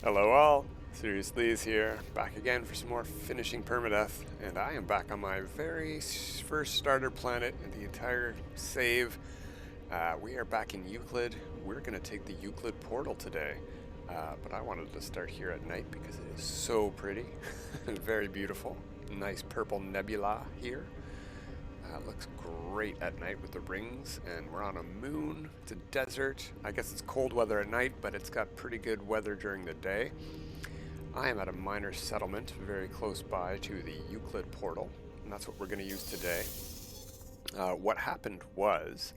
Hello all, Seriously is here, back again for some more finishing Permadeath, and I am back on my very first starter planet in the entire save. We are back in Euclid. We're going to take the Euclid portal today, but I wanted to start here at night because it is so pretty and very beautiful. Nice purple nebula here. Looks great at night with the rings, and we're on a moon. It's a desert. I guess it's cold weather at night, but it's got pretty good weather during the day. I am at a minor settlement very close by to the Euclid portal, and that's what we're going to use today. What happened was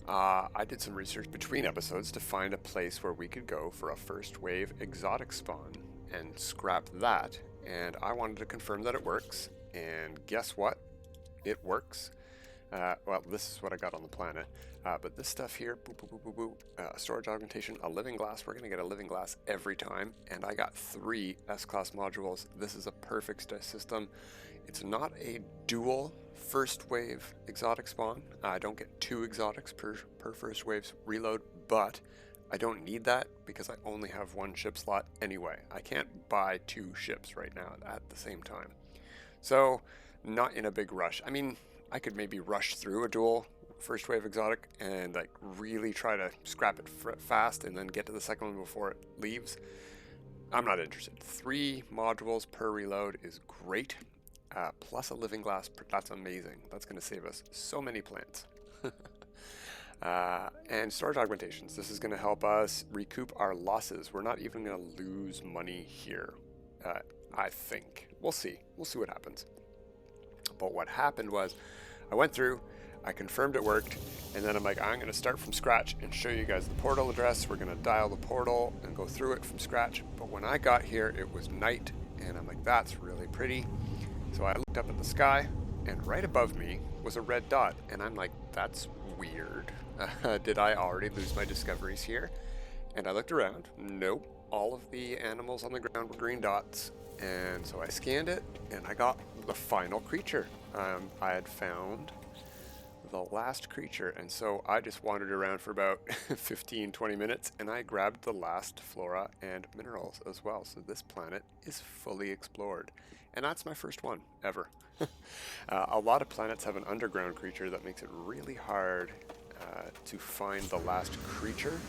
I did some research between episodes to find a place where we could go for a first wave exotic spawn and scrap that, and I wanted to confirm that it works, and guess what? It works. Well, this is what I got on the planet. But this stuff here, storage augmentation, a living glass. We're going to get a living glass every time. And I got 3 S-class modules. This is a perfect system. It's not a dual first wave exotic spawn. I don't get 2 exotics per first wave's reload, but I don't need that because I only have 1 ship slot anyway. I can't buy 2 ships right now at the same time. So, not in a big rush. I mean, I could maybe rush through a dual first wave exotic and like really try to scrap it fast and then get to the second one before it leaves. I'm not interested. 3 modules per reload is great. Plus a living glass, that's amazing. That's going to save us so many plants. And storage augmentations. This is going to help us recoup our losses. We're not even going to lose money here, I think. We'll see. We'll see what happens. But what happened was I went through, I confirmed it worked, and then I'm like, I'm going to start from scratch and show you guys the portal address. We're going to dial the portal and go through it from scratch. But when I got here, it was night, and I'm like, that's really pretty. So I looked up at the sky, and right above me was a red dot, and I'm like, that's weird. Did I already lose my discoveries here? And I looked around. Nope. All of the animals on the ground were green dots. And so I scanned it, and I got the final creature. I had found the last creature, and so I just wandered around for about 15-20 minutes, and I grabbed the last flora and minerals as well. So this planet is fully explored, and that's my first one ever. A lot of planets have an underground creature that makes it really hard to find the last creature.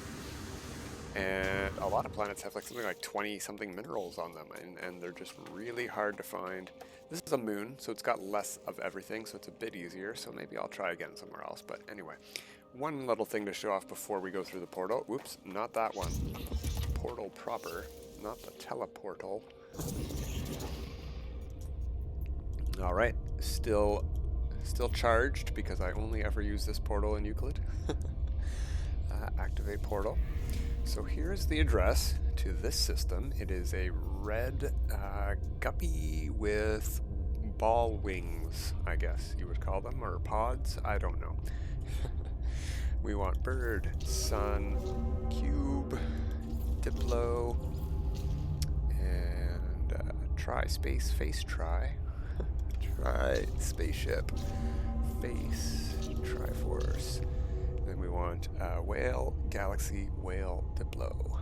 And a lot of planets have like something like 20 something minerals on them, and they're just really hard to find. This is a moon, so it's got less of everything, so it's a bit easier, so maybe I'll try again somewhere else. But anyway, one little thing to show off before we go through the portal. Whoops, not that one. Portal proper, not the teleportal. Alright, still charged because I only ever use this portal in Euclid. Activate portal. So here's the address to this system. It is a red guppy with ball wings, I guess you would call them, or pods, I don't know. We want bird, sun, cube, diplo, and try space, face try. Try spaceship, face, triforce. Then we want whale, galaxy, whale, diplo.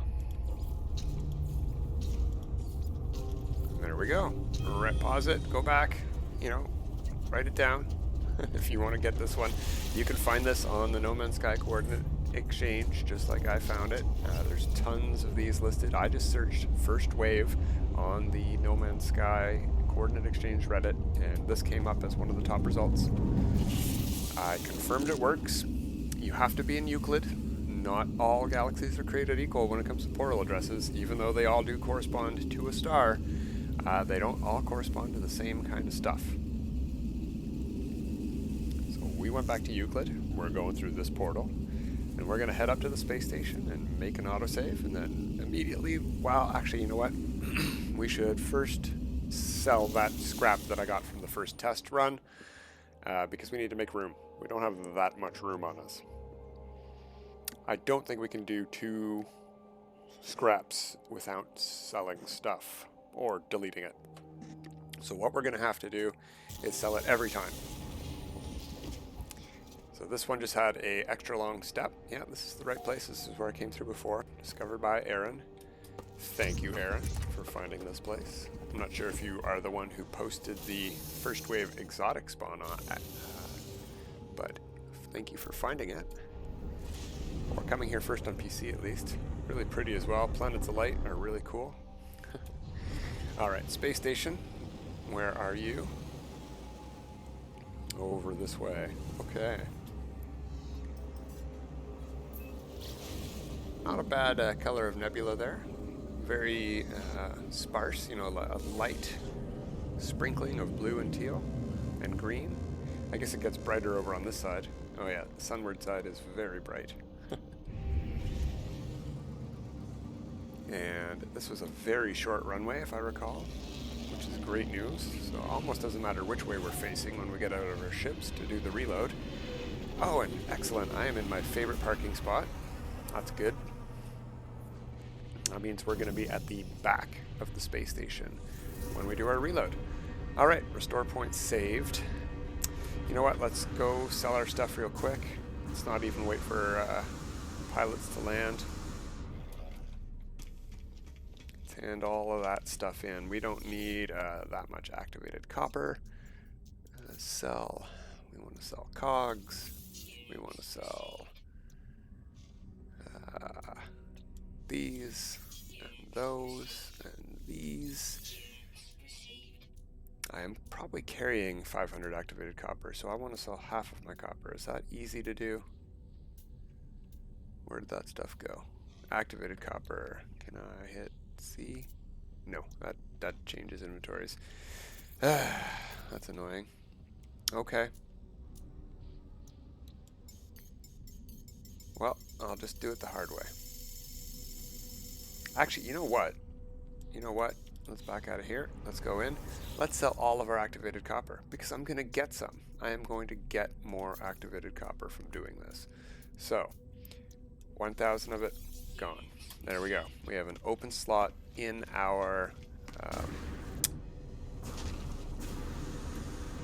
There we go. Pause it, go back, write it down if you want to get this one. You can find this on the No Man's Sky coordinate exchange, just like I found it. There's tons of these listed. I just searched first wave on the No Man's Sky coordinate exchange Reddit, and this came up as one of the top results. I confirmed it works. You have to be in Euclid. Not all galaxies are created equal when it comes to portal addresses. Even though they all do correspond to a star, they don't all correspond to the same kind of stuff. So we went back to Euclid. We're going through this portal, and we're going to head up to the space station and make an autosave, and then immediately, well, actually, you know what? We should first sell that scrap that I got from the first test run, because we need to make room. We don't have that much room on us. I don't think we can do 2 scraps without selling stuff or deleting it. So what we're going to have to do is sell it every time. So this one just had a extra long step. Yeah, this is the right place. This is where I came through before. Discovered by Aaron. Thank you, Aaron, for finding this place. I'm not sure if you are the one who posted the first wave exotic spawn on it, but thank you for finding it. We're coming here first on PC at least. Really pretty as well. Planets of Light are really cool. Alright, space station. Where are you? Over this way. Okay. Not a bad color of nebula there. Very sparse, you know, a light sprinkling of blue and teal and green. I guess it gets brighter over on this side. Oh yeah, the sunward side is very bright. And this was a very short runway, if I recall, which is great news. So it almost doesn't matter which way we're facing when we get out of our ships to do the reload. Oh, and excellent, I am in my favorite parking spot. That's good. That means we're going to be at the back of the space station when we do our reload. Alright, restore points saved. You know what, let's go sell our stuff real quick. Let's not even wait for pilots to land. Let's hand all of that stuff in. We don't need that much activated copper. Sell. We want to sell cogs. We want to sell these and those and these. I am probably carrying 500 activated copper, so I want to sell half of my copper. Is that easy to do? Where did that stuff go? Activated copper. Can I hit C? No, that changes inventories. That's annoying. Okay. Well, I'll just do it the hard way. Actually, you know what? Let's back out of here. Let's go in. Let's sell all of our activated copper because I'm going to get some. I am going to get more activated copper from doing this. So, 1,000 of it gone. There we go. We have an open slot in our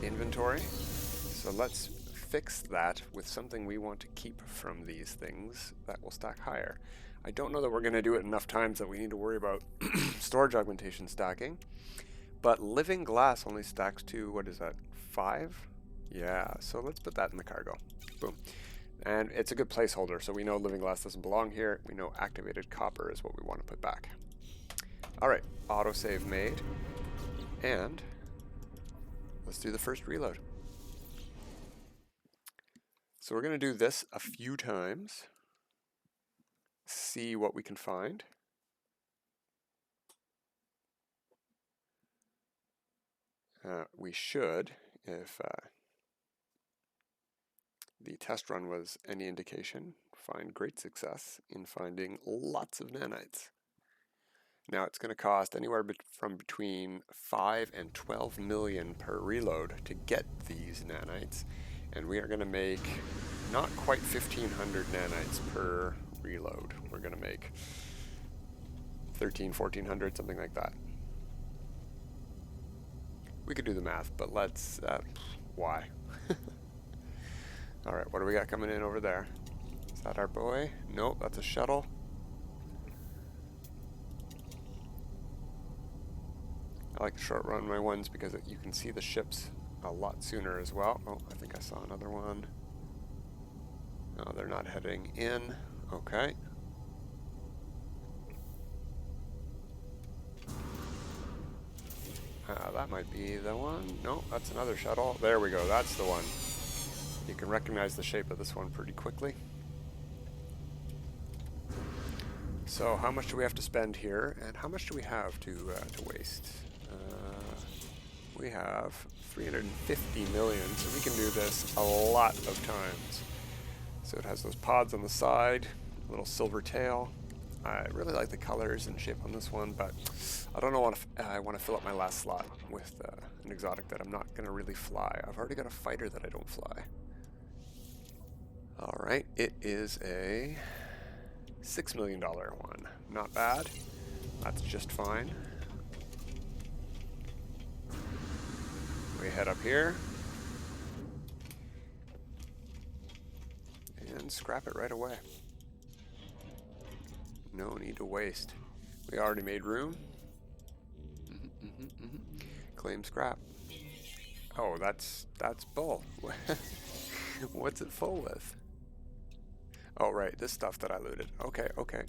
inventory. So let's fix that with something we want to keep from these things that will stack higher. I don't know that we're going to do it enough times that we need to worry about storage augmentation stacking, but living glass only stacks to, what is that, 5? Yeah, so let's put that in the cargo. Boom. And it's a good placeholder, so we know living glass doesn't belong here. We know activated copper is what we want to put back. Alright, autosave made. And let's do the first reload. So we're going to do this a few times. See what we can find. We should, if the test run was any indication, find great success in finding lots of nanites. Now it's going to cost anywhere from between 5 and 12 million per reload to get these nanites, and we are going to make not quite 1,500 nanites per reload. We're going to make 1,400, something like that. We could do the math, but let's, why? Alright, what do we got coming in over there? Is that our boy? Nope, that's a shuttle. I like the short runway ones because you can see the ships a lot sooner as well. Oh, I think I saw another one. No, they're not heading in. Okay. That might be the one. No, that's another shuttle. There we go. That's the one. You can recognize the shape of this one pretty quickly. So how much do we have to spend here, and how much do we have to waste? We have 350 million, so we can do this a lot of times. So it has those pods on the side, little silver tail. I really like the colors and shape on this one, but I don't know if I want to fill up my last slot with an exotic that I'm not going to really fly. I've already got a fighter that I don't fly. Alright, it is a $6 million one. Not bad. That's just fine. We head up here and scrap it right away. No need to waste. We already made room. Claim scrap. Oh, that's bull. What's it full with? Oh, right, this stuff that I looted. Okay, okay.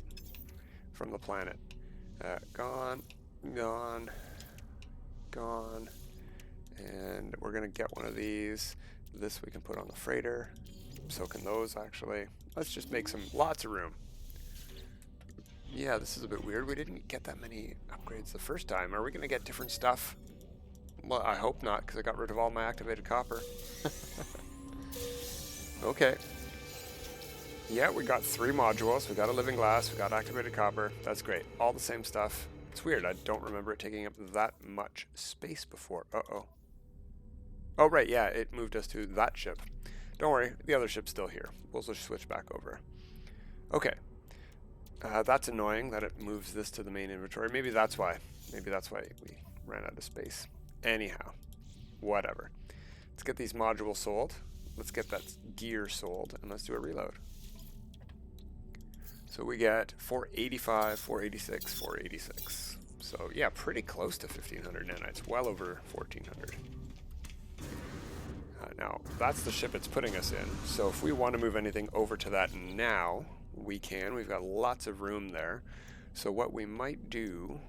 From the planet. Gone, gone, gone. And we're gonna get one of these. This we can put on the freighter. So can those, actually. Let's just make lots of room. Yeah, this is a bit weird. We didn't get that many upgrades the first time. Are we gonna get different stuff? Well, I hope not, because I got rid of all my activated copper. Okay. Yeah, we got 3 modules. We got a living glass. We got activated copper. That's great. All the same stuff. It's weird. I don't remember it taking up that much space before. Uh-oh. Oh, right. Yeah, it moved us to that ship. Don't worry. The other ship's still here. We'll just switch back over. Okay. That's annoying that it moves this to the main inventory. Maybe that's why. Maybe that's why we ran out of space. Anyhow. Whatever. Let's get these modules sold. Let's get that gear sold. And let's do a reload. So we get 485, 486, 486. So yeah, pretty close to 1500 nanites, well over 1400. Now, that's the ship it's putting us in. So if we want to move anything over to that now, we can. We've got lots of room there. So what we might do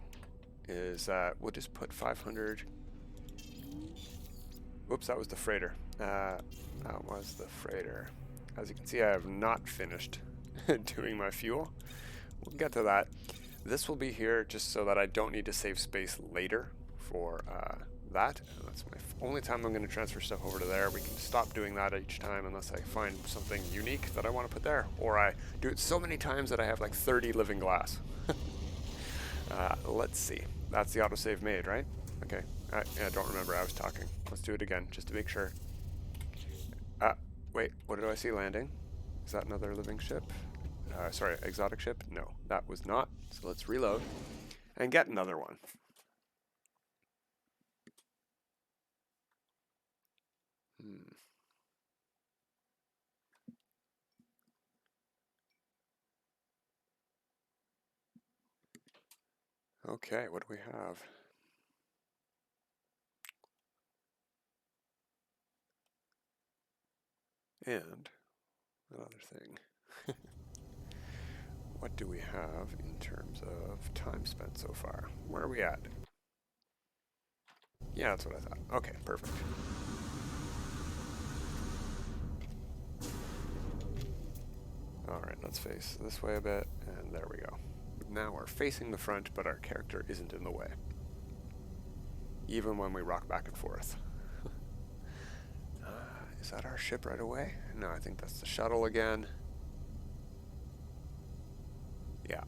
is we'll just put 500. Whoops, that was the freighter. That was the freighter. As you can see, I have not finished doing my fuel. We'll get to that. This will be here just so that I don't need to save space later for that. And that's my only time I'm going to transfer stuff over to there. We can stop doing that each time unless I find something unique that I want to put there, or I do it so many times that I have like 30 living glass. Let's see. That's the autosave made, right? Okay. I don't remember. I was talking. Let's do it again just to make sure. Wait, what did I see landing? Is that another living ship? Sorry, exotic ship? No, that was not. So let's reload and get another one. Okay, what do we have? And another thing. What do we have in terms of time spent so far? Where are we at? Yeah, that's what I thought. Okay, perfect. Alright, let's face this way a bit, and there we go. Now we're facing the front, but our character isn't in the way. Even when we rock back and forth. Is that our ship right away? No, I think that's the shuttle again. Yeah.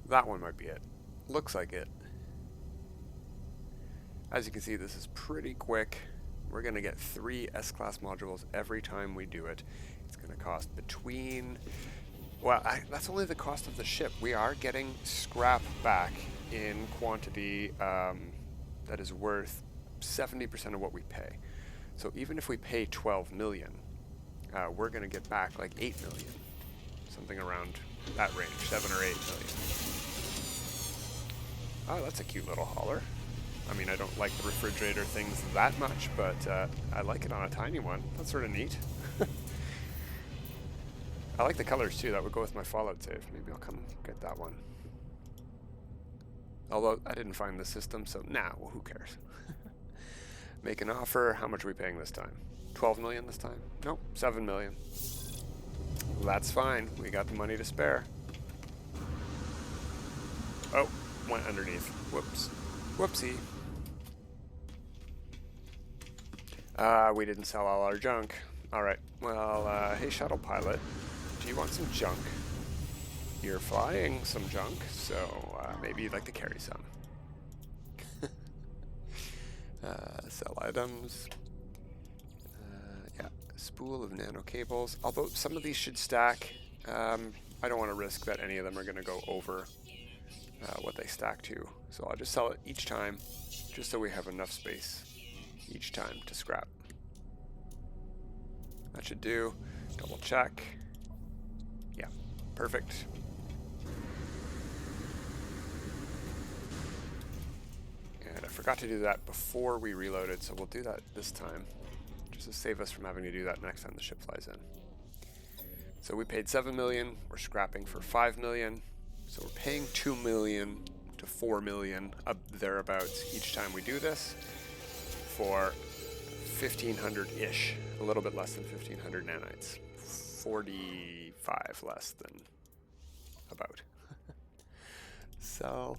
That one might be it. Looks like it. As you can see, this is pretty quick. We're going to get 3 S-Class modules every time we do it. It's going to cost between... Well, that's only the cost of the ship. We are getting scrap back in quantity that is worth 70% of what we pay. So even if we pay 12 million, we're going to get back like 8 million. Something around that range, 7 or 8 million. Oh, that's a cute little hauler. I mean, I don't like the refrigerator things that much, but I like it on a tiny one. That's sort of neat. I like the colors too. That would go with my Fallout save. Maybe I'll come get that one. Although I didn't find the system, so well, who cares? Make an offer. How much are we paying this time? 12 million this time? Nope, 7 million. That's fine. We got the money to spare. Oh, went underneath. Whoops. Whoopsie. We didn't sell all our junk. Alright, well, hey shuttle pilot, do you want some junk? You're flying some junk, so maybe you'd like to carry some. Sell items. Yeah, spool of nano cables. Although some of these should stack, I don't want to risk that any of them are going to go over what they stack to. So I'll just sell it each time, just so we have enough space each time to scrap. That should do. Double check. Yeah, perfect. forgot to do that before we reloaded, so we'll do that this time, just to save us from having to do that next time the ship flies in. So we paid 7 million, we're scrapping for 5 million, so we're paying 2 million to 4 million, up thereabouts, each time we do this, for 1,500-ish, a little bit less than 1,500 nanites, 45 less than about. So,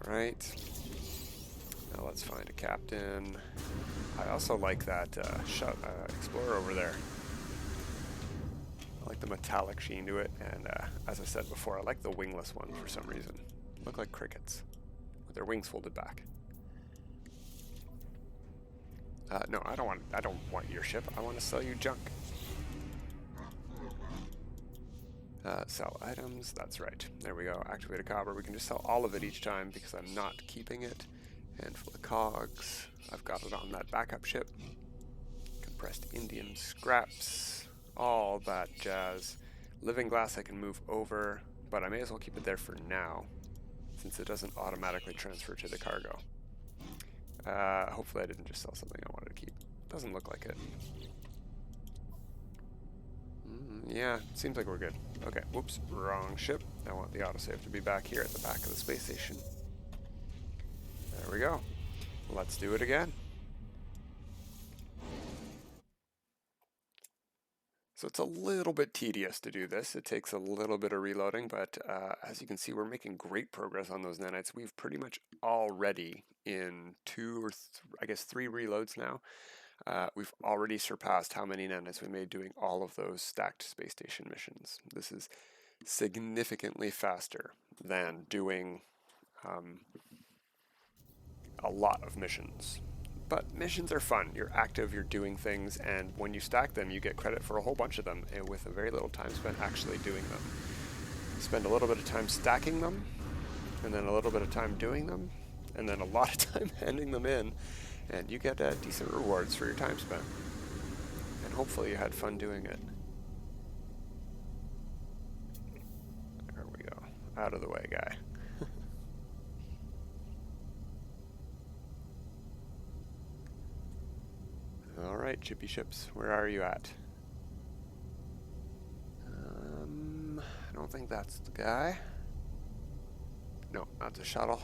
alright, now let's find a captain. I also like that explorer over there. I like the metallic sheen to it, and as I said before, I like the wingless one for some reason. Look like crickets with their wings folded back. No, I don't want your ship. I want to sell you junk. Sell items. That's right. There we go. Activate a copper. We can just sell all of it each time because I'm not keeping it. Handful of cogs. I've got it on that backup ship. Compressed Indian scraps. All that jazz. Living glass I can move over, but I may as well keep it there for now, since it doesn't automatically transfer to the cargo. Hopefully I didn't just sell something I wanted to keep. Doesn't look like it. Yeah, seems like we're good. Okay, whoops, wrong ship. I want the autosave to be back here at the back of the space station. There we go. Let's do it again. So it's a little bit tedious to do this. It takes a little bit of reloading, but as you can see, we're making great progress on those nanites. We've pretty much already, in 2 or I guess 3 reloads now, we've already surpassed how many nanites we made doing all of those stacked space station missions. This is significantly faster than doing a lot of missions. But missions are fun. You're active, you're doing things, and when you stack them, you get credit for a whole bunch of them, and with a very little time spent actually doing them. You spend a little bit of time stacking them, and then a little bit of time doing them, and then a lot of time handing them in, and you get decent rewards for your time spent. And hopefully you had fun doing it. There we go. Out of the way, guy. Alright, chippy ships, where are you at? I don't think that's the guy. No, not the shuttle.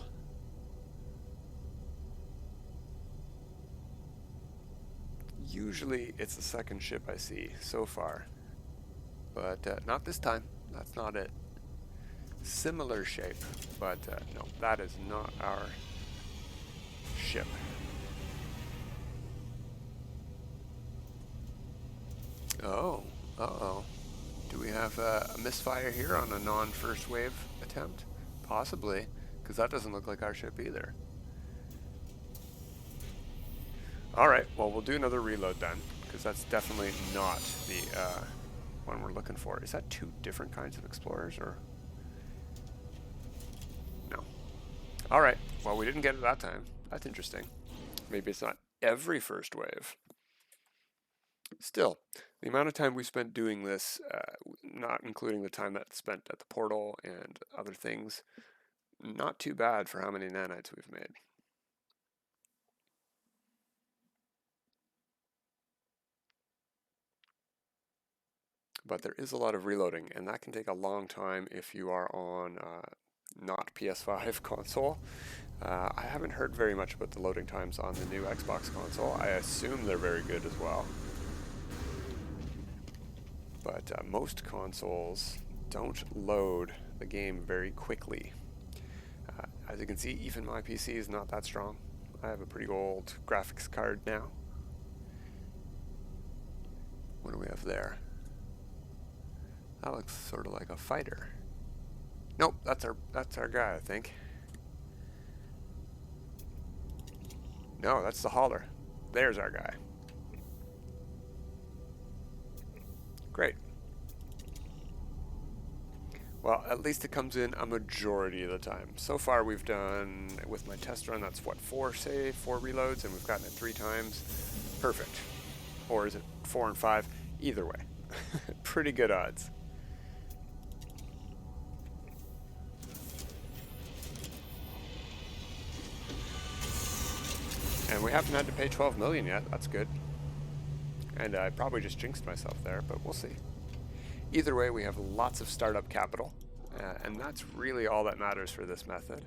Usually it's the second ship I see so far, but not this time. That's not it. Similar shape, but no, that is not our ship. Oh, uh-oh. Do we have a misfire here on a non-first wave attempt? Possibly, because that doesn't look like our ship either. Alright, well we'll do another reload then, because that's definitely not the one we're looking for. Is that 2 different kinds of explorers, or? No. Alright, well we didn't get it that time. That's interesting. Maybe it's not every first wave. Still, the amount of time we spent doing this, not including the time that's spent at the portal and other things, not too bad for how many nanites we've made. But there is a lot of reloading, and that can take a long time if you are on not PS5 console. I haven't heard very much about the loading times on the new Xbox console. I assume they're very good as well. But most consoles don't load the game very quickly. As you can see, even my PC is not that strong. I have a pretty old graphics card now. What do we have there? That looks sort of like a fighter. Nope, that's our guy, I think. No, that's the hauler. There's our guy. Great. Well, at least it comes in a majority of the time. So far we've done, with my test run, that's what, 4 reloads, and we've gotten it 3 times. Perfect. Or is it 4 and 5? Either way. Pretty good odds. And we haven't had to pay 12 million yet. That's good. And I probably just jinxed myself there, but we'll see. Either way, we have lots of startup capital, and that's really all that matters for this method.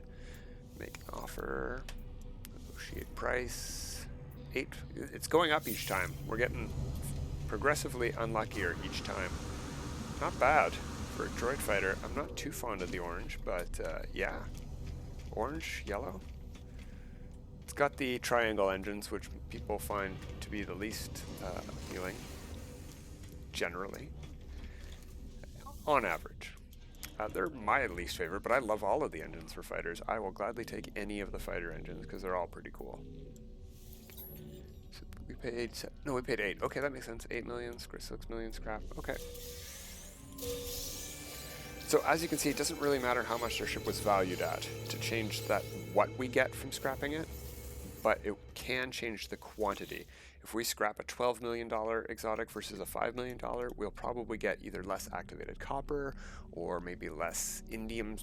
Make an offer, negotiate price, 8. It's going up each time. We're getting progressively unluckier each time. Not bad for a droid fighter. I'm not too fond of the orange, but yeah. Orange, yellow. It's got the triangle engines, which people find to be the least appealing, generally. On average. They're my least favorite, but I love all of the engines for fighters. I will gladly take any of the fighter engines because they're all pretty cool. So we paid, no, we paid 8. Okay, that makes sense. 8 million, 6 million scrap. Okay. So as you can see, it doesn't really matter how much their ship was valued at to change that what we get from scrapping it, but it can change the quantity. If we scrap a $12 million exotic versus a $5 million, we'll probably get either less activated copper or maybe less indium,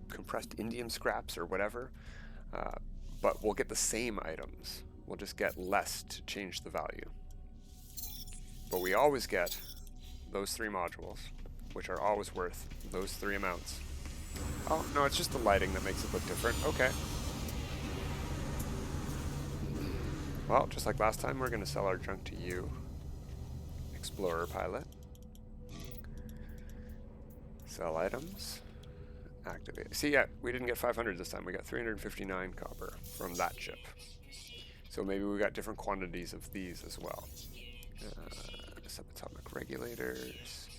compressed indium scraps or whatever. But we'll get the same items. We'll just get less to change the value. But we always get those 3 modules, which are always worth those 3 amounts. Oh, no, it's just the lighting that makes it look different. Okay. Well, just like last time, we're going to sell our junk to you, Explorer Pilot. Sell items. Activate. See, yeah, we didn't get 500 this time. We got 359 copper from that ship. So maybe we got different quantities of these as well. Subatomic regulators.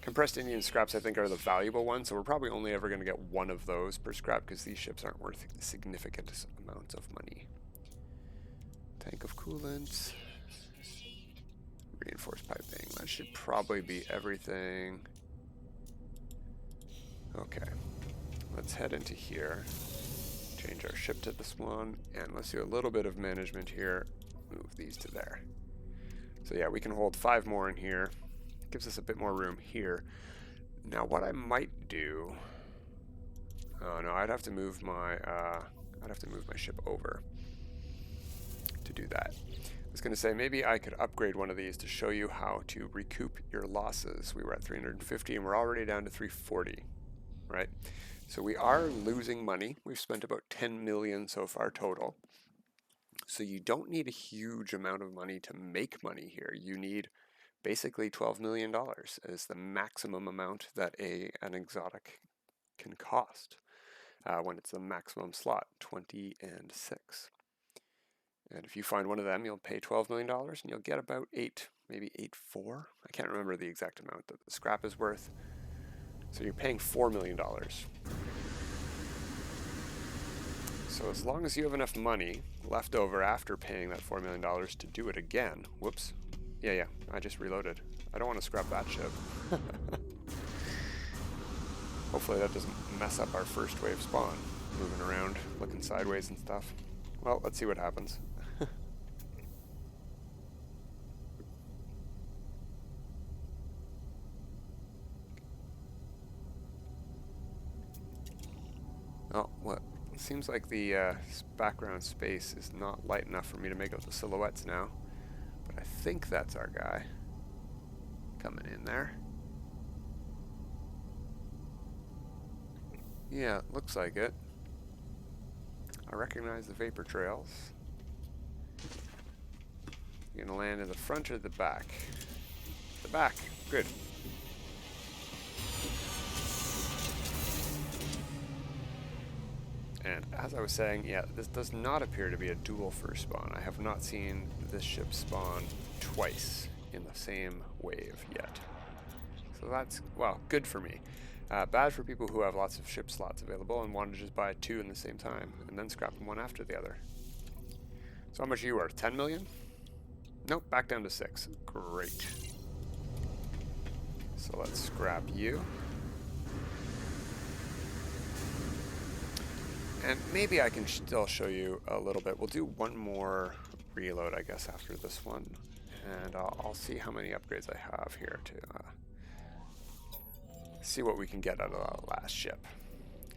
Compressed Indian scraps, I think, are the valuable ones, so we're probably only ever going to get 1 of those per scrap because these ships aren't worth significant amounts of money. Tank of coolant. Reinforced piping. That should probably be everything. Okay. Let's head into here. Change our ship to this one. And let's do a little bit of management here. Move these to there. So yeah, we can hold 5 more in here. Gives us a bit more room here. Now what I might do... Oh no, I'd have to move my ship over to do that. I was going to say maybe I could upgrade one of these to show you how to recoup your losses. We were at 350 and we're already down to 340, right? So we are losing money. We've spent about 10 million so far total. So you don't need a huge amount of money to make money here. You need basically $12 million is the maximum amount that an exotic can cost when it's the maximum slot, 20 and 6. And if you find one of them, you'll pay $12 million and you'll get about 8, maybe 8.4. I can't remember the exact amount that the scrap is worth. So you're paying $4 million. So as long as you have enough money left over after paying that $4 million to do it again, whoops. Yeah, I just reloaded. I don't want to scrap that ship. Hopefully that doesn't mess up our first wave spawn. Moving around, looking sideways and stuff. Well, let's see what happens. Oh, what? It seems like the background space is not light enough for me to make out the silhouettes now. But I think that's our guy coming in there. Yeah, looks like it. I recognize the vapor trails. You're gonna land in the front or the back? The back. Good. And as I was saying, yeah, this does not appear to be a dual first spawn. I have not seen this ship spawn twice in the same wave yet. So that's, well, good for me. Bad for people who have lots of ship slots available and want to just buy 2 in the same time and then scrap them one after the other. So how much are you worth? 10 million? Nope, back down to 6. Great. So let's scrap you. And maybe I can still show you a little bit. We'll do one more reload, I guess, after this one. And I'll see how many upgrades I have here to see what we can get out of the last ship.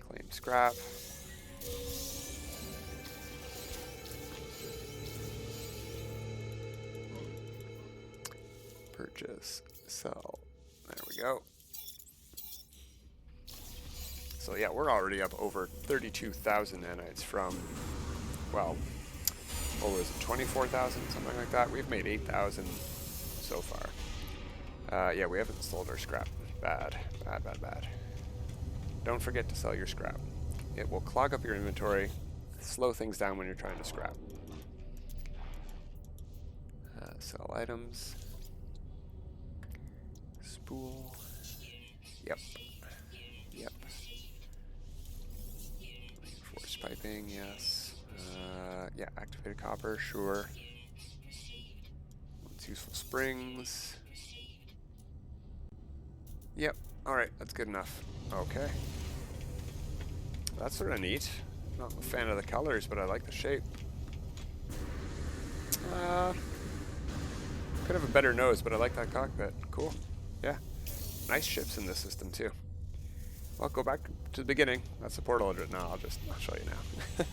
Claim scrap. Purchase, sell. There we go. So yeah, we're already up over 32,000 nanites from, well, what was it, 24,000, something like that. We've made 8,000 so far. Yeah, we haven't sold our scrap. Bad, bad, bad, bad. Don't forget to sell your scrap. It will clog up your inventory, slow things down when you're trying to scrap. Sell items. Spool. Yep. Yep. Force piping, yes. Yeah, activated copper, sure. It's useful springs. Yep. Alright, that's good enough. Okay. That's sort of neat. Not a fan of the colors, but I like the shape. Could have a better nose, but I like that cockpit. Cool. Yeah. Nice ships in this system, too. Well, go back to the beginning. That's the portal address. No, I'll show you now.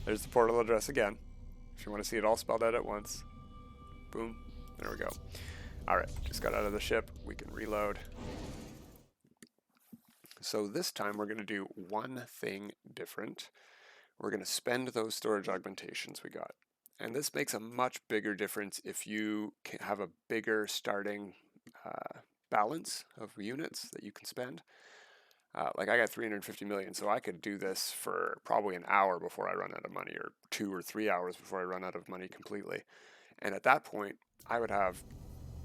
There's the portal address again. If you want to see it all spelled out at once. Boom. There we go. Alright, just got out of the ship. We can reload. So this time we're going to do one thing different. We're going to spend those storage augmentations we got. And this makes a much bigger difference if you can have a bigger starting balance of units that you can spend. Like I got 350 million, so I could do this for probably an hour before I run out of money, or 2 or 3 hours before I run out of money completely. And at that point, I would have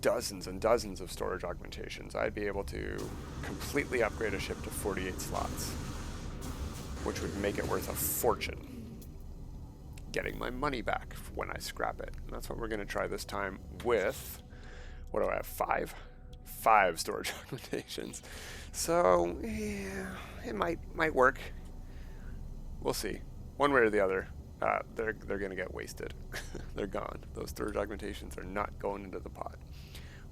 dozens and dozens of storage augmentations. I'd be able to completely upgrade a ship to 48 slots, which would make it worth a fortune, getting my money back when I scrap it. And that's what we're going to try this time with, what do I have, 5 storage augmentations. So yeah, it might work. We'll see. One way or the other, they're going to get wasted. They're gone. Those storage augmentations are not going into the pot.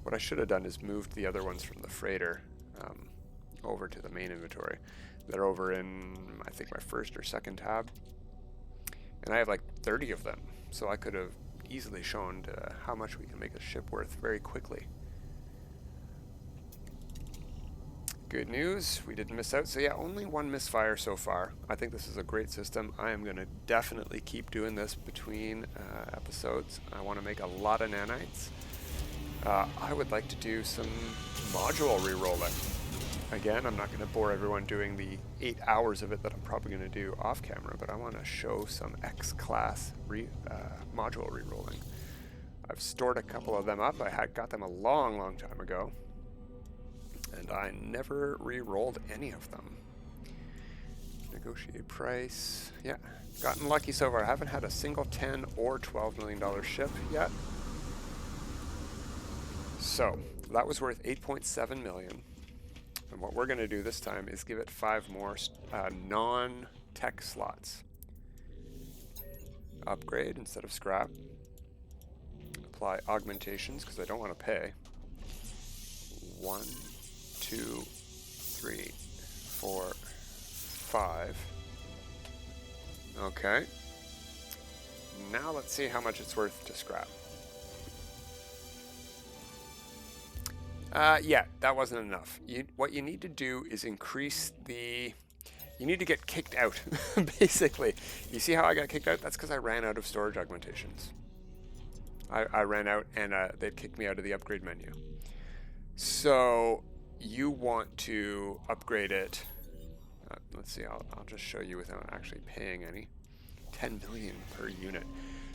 What I should have done is moved the other ones from the freighter over to the main inventory. They're over in, I think, my first or second tab. And I have like 30 of them, so I could have easily shown how much we can make a ship worth very quickly. Good news, we didn't miss out. So yeah, only 1 misfire so far. I think this is a great system. I am going to definitely keep doing this between episodes. I want to make a lot of nanites. I would like to do some module rerolling. Again, I'm not going to bore everyone doing the 8 hours of it that I'm probably going to do off camera, but I want to show some X-class module rerolling. I've stored a couple of them up. I got them a long time ago, and I never re-rolled any of them. Negotiate price. Yeah, gotten lucky so far. I haven't had a single $10 or $12 million ship yet. So that was worth 8.7 million. And what we're going to do this time is give it 5 more non-tech slots. Upgrade instead of scrap. Apply augmentations because I don't want to pay. 1, 2, 3, 4, 5. Okay. Now let's see how much it's worth to scrap. Yeah, that wasn't enough. What you need to do is increase the... You need to get kicked out, basically. You see how I got kicked out? That's because I ran out of storage augmentations. I ran out and they'd kicked me out of the upgrade menu. So you want to upgrade it. Let's see, I'll just show you without actually paying any. 10 million per unit.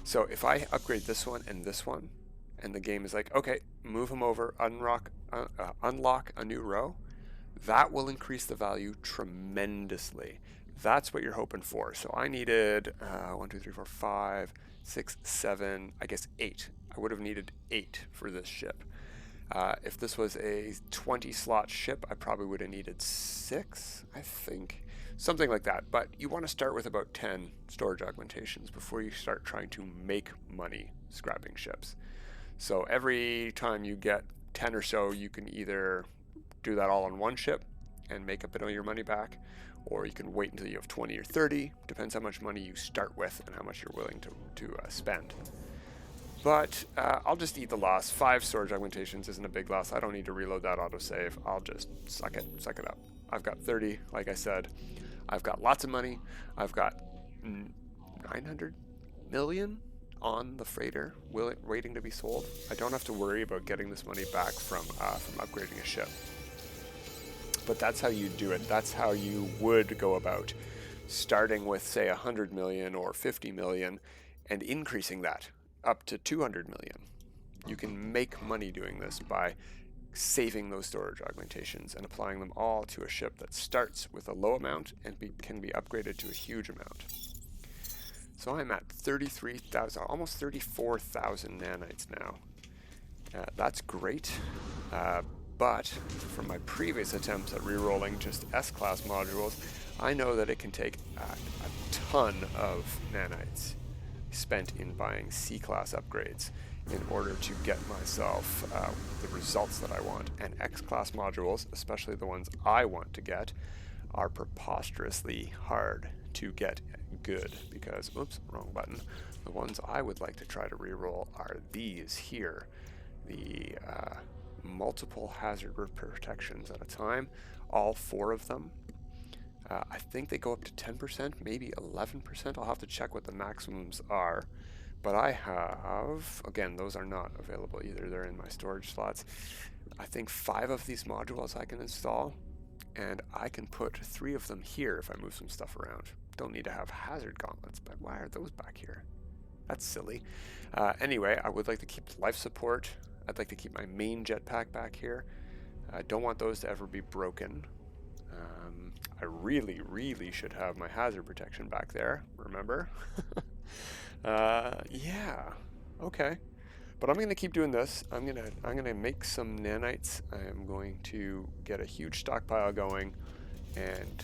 So if I upgrade this one, and the game is like, okay, move them over, unlock a new row, that will increase the value tremendously. That's what you're hoping for. So I needed 1, 2, 3, 4, 5, 6, 7, I guess 8. I would have needed 8 for this ship. If this was a 20 slot ship, I probably would have needed 6, I think. Something like that. But you want to start with about 10 storage augmentations before you start trying to make money scrapping ships. So every time you get 10 or so, you can either do that all on one ship and make a bit of your money back, or you can wait until you have 20 or 30. Depends how much money you start with and how much you're willing to spend. But I'll just eat the loss. 5 storage augmentations isn't a big loss. I don't need to reload that autosave. I'll just suck it up. I've got 30, like I said. I've got lots of money. I've got 900 million on the freighter waiting to be sold. I don't have to worry about getting this money back from upgrading a ship. But that's how you do it. That's how you would go about starting with, say, 100 million or 50 million and increasing that up to 200 million. You can make money doing this by saving those storage augmentations and applying them all to a ship that starts with a low amount and can be upgraded to a huge amount. So I'm at 33,000, almost 34,000 nanites now. That's great, but from my previous attempts at rerolling just S-class modules, I know that it can take a ton of nanites spent in buying C-class upgrades in order to get myself the results that I want. And X-class modules, especially the ones I want to get, are preposterously hard to get good because, oops, wrong button. The ones I would like to try to reroll are these here. The multiple hazard protections at a time, all 4 of them. I think they go up to 10%, maybe 11%. I'll have to check what the maximums are. But I have, again, those are not available either. They're in my storage slots. I think 5 of these modules I can install, and I can put 3 of them here if I move some stuff around. Don't need to have hazard gauntlets, but why are those back here? That's silly. Anyway, I would like to keep life support. I'd like to keep my main jetpack back here. I don't want those to ever be broken. I really should have my hazard protection back there, remember? Yeah, okay. But I'm gonna keep doing this. I'm gonna make some nanites. I am going to get a huge stockpile going, and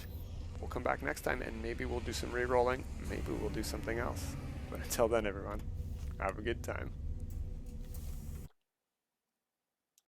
we'll come back next time and maybe we'll do some re-rolling. Maybe we'll do something else. But until then, everyone, have a good time.